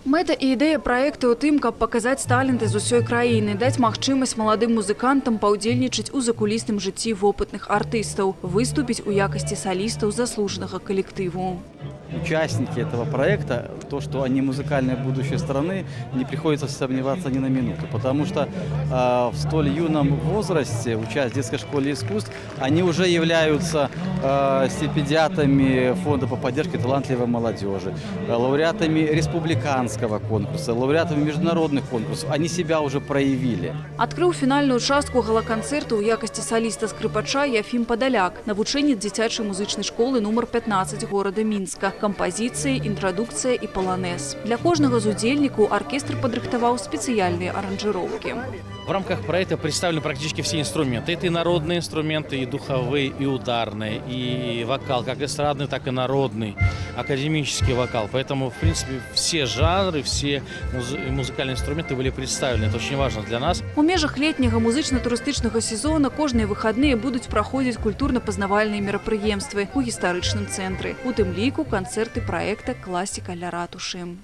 Мэта і ідэя праекта ў тым, каб паказаць таленты з усёй краіны, даць магчымасць маладым музыкантам паўдзельнічаць у закулісным жыцці вопытных артыстаў, выступіць у якасці салістаў заслужанага калектыву. Участники этого проекта, то, что они музыкальное будущее страны, не приходится сомневаться ни на минуту, потому что в столь юном возрасте, учась в детской школе искусств, они уже являются стипендиатами фонда по поддержке талантливой молодежи, лауреатами республиканского конкурса, лауреатами международных конкурсов. Они себя уже проявили. Адкрыў фінальную частку гала-канцэрту ў якасці саліста-скрыпача Яфім Падаляк, навучэнец дзіцячай музычнай школы нумар 15 горада Мінска. Кампазіцыі, інтрадукцыя і паланез. Для кожнага з удзельнікаў аркестр падрыхтаваў спецыяльныя аранжыроўкі. В рамках проекта представлены практически все инструменты. Это и народные инструменты, и духовые, и ударные, и вокал, как эстрадный, так и народный, академический вокал. Поэтому, в принципе, все жанры, все музыкальные инструменты были представлены. Это очень важно для нас. У межах летняга музычна-турыстычнага сезона кожныя выхадныя будуць праходзіць культурна-пазнавальныя мерапрыемствы ў гістарычным цэнтры. У тым ліку канцэрты праекта «Класіка ля ратушы».